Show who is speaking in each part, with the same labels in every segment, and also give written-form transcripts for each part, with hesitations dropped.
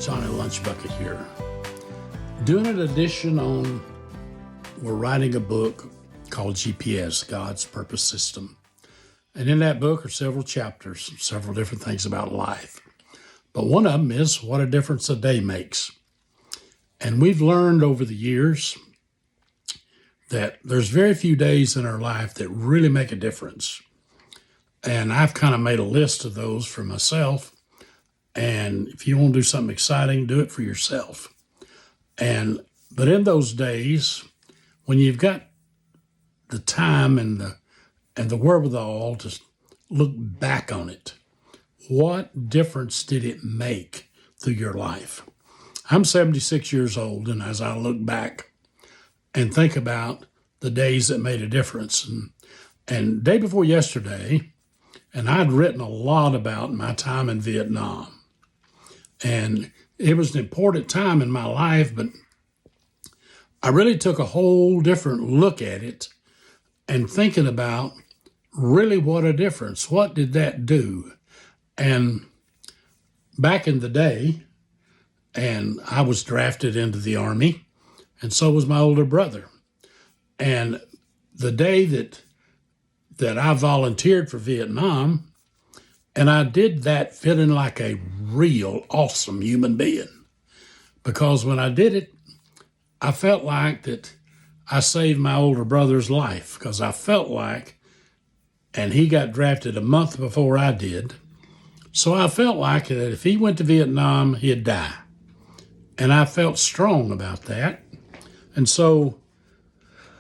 Speaker 1: Johnny Lunchbucket here. Doing an edition on, we're writing a book called GPS, God's Purpose System. And in that book are several chapters, several different things about life. But one of them is what a difference a day makes. And we've learned over the years that there's very few days in our life that really make a difference. And I've kind of made a list of those for myself. And if you want to do something exciting, do it for yourself. But in those days, when you've got the time and the wherewithal to look back on it, what difference did it make through your life? I'm 76 years old, and as I look back and think about the days that made a difference, and day before yesterday, and I'd written a lot about my time in Vietnam. And it was an important time in my life, but I really took a whole different look at it and thinking about really what a difference. What did that do? And back in the day, and I was drafted into the Army, and so was my older brother. And the day that I volunteered for Vietnam, and I did that feeling like a real awesome human being. Because when I did it, I felt like that I saved my older brother's life, because I felt like, and he got drafted a month before I did, so I felt like that if he went to Vietnam, he'd die. And I felt strong about that. And so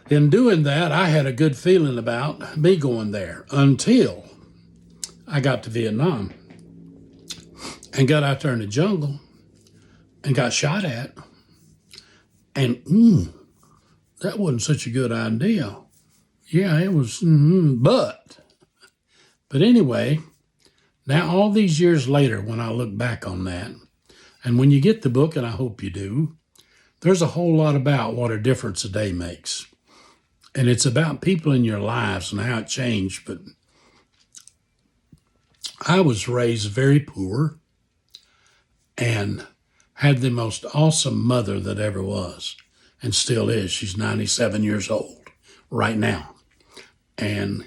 Speaker 1: in doing that, I had a good feeling about me going there until I got to Vietnam and got out there in the jungle and got shot at. And that wasn't such a good idea. Yeah, it was, but anyway, now all these years later, when I look back on that, and when you get the book, and I hope you do, there's a whole lot about what a difference a day makes. And it's about people in your lives and how it changed. But I was raised very poor and had the most awesome mother that ever was and still is. She's 97 years old right now. And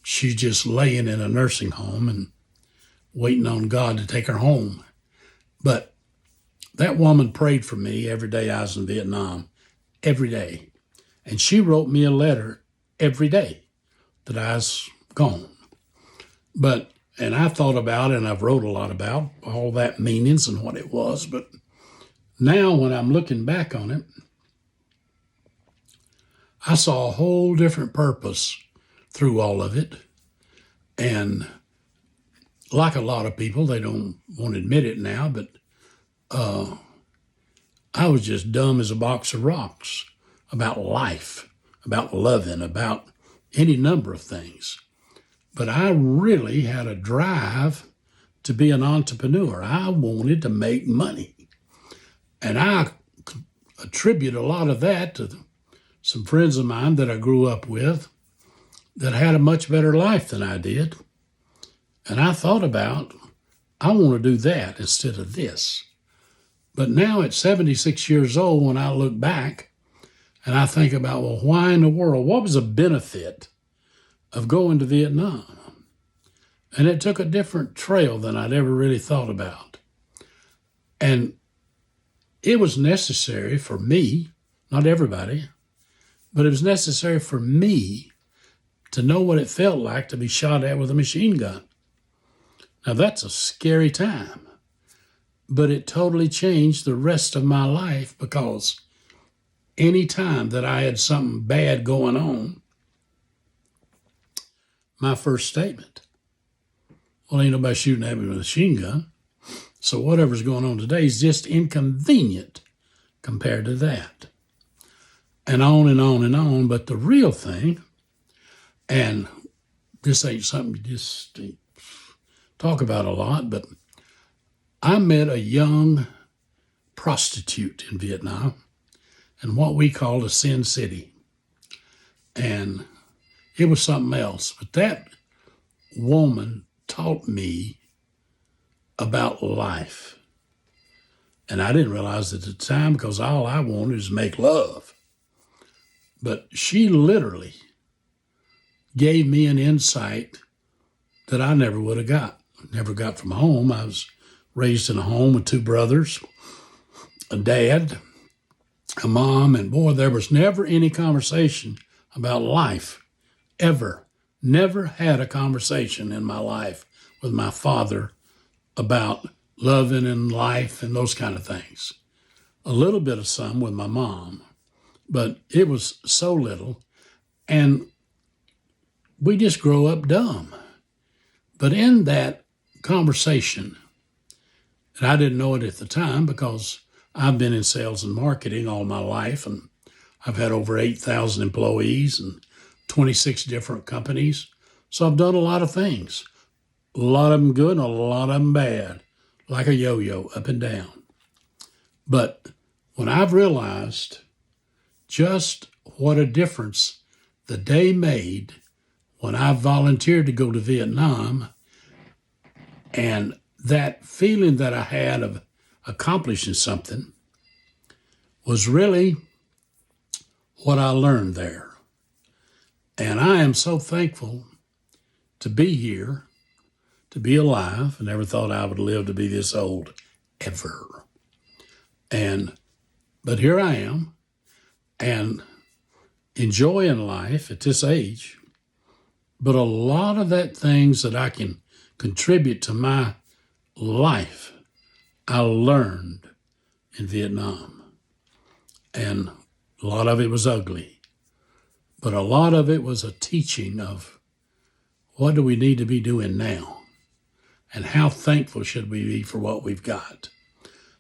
Speaker 1: she's just laying in a nursing home and waiting on God to take her home. But that woman prayed for me every day I was in Vietnam, every day. And she wrote me a letter every day that I was gone. And I thought about it, and I've wrote a lot about all that meanings and what it was. But now when I'm looking back on it, I saw a whole different purpose through all of it. And like a lot of people, they don't want to admit it now, but I was just dumb as a box of rocks about life, about loving, about any number of things. But I really had a drive to be an entrepreneur. I wanted to make money. And I attribute a lot of that to some friends of mine that I grew up with that had a much better life than I did. And I thought about, I want to do that instead of this. But now at 76 years old, when I look back and I think about, well, why in the world? What was the benefit of going to Vietnam? And it took a different trail than I'd ever really thought about. And it was necessary for me, not everybody, but it was necessary for me to know what it felt like to be shot at with a machine gun. Now that's a scary time, but it totally changed the rest of my life, because any time that I had something bad going on, my first statement, well, ain't nobody shooting at me with a machine gun, so whatever's going on today is just inconvenient compared to that. And on and on and on. But the real thing, and this ain't something you just talk about a lot, but I met a young prostitute in Vietnam in what we called a Sin City. And it was something else. But that woman taught me about life. And I didn't realize it at the time because all I wanted is make love. But she literally gave me an insight that I never would have got. Never got from home. I was raised in a home with two brothers, a dad, a mom, and boy, there was never any conversation about life, ever. Never had a conversation in my life with my father about loving and life and those kind of things. A little bit of some with my mom, but it was so little. And we just grow up dumb. But in that conversation, and I didn't know it at the time because I've been in sales and marketing all my life, and I've had over 8,000 employees and 26 different companies. So I've done a lot of things, a lot of them good and a lot of them bad, like a yo-yo, up and down. But when I've realized just what a difference the day made when I volunteered to go to Vietnam, and that feeling that I had of accomplishing something was really what I learned there. And I am so thankful to be here, to be alive. I never thought I would live to be this old, ever. But here I am, and enjoying life at this age. But a lot of that things that I can contribute to my life, I learned in Vietnam. And a lot of it was ugly, but a lot of it was a teaching of what do we need to be doing now, and how thankful should we be for what we've got.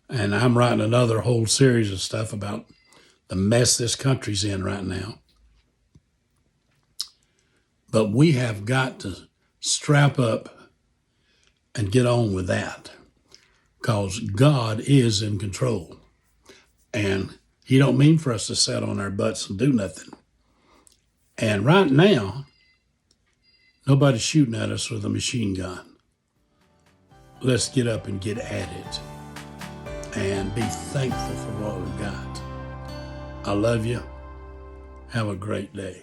Speaker 1: And I'm writing another whole series of stuff about the mess this country's in right now. But we have got to strap up and get on with that, because God is in control. And He don't mean for us to sit on our butts and do nothing. And right now, nobody's shooting at us with a machine gun. Let's get up and get at it and be thankful for what we've got. I love you. Have a great day.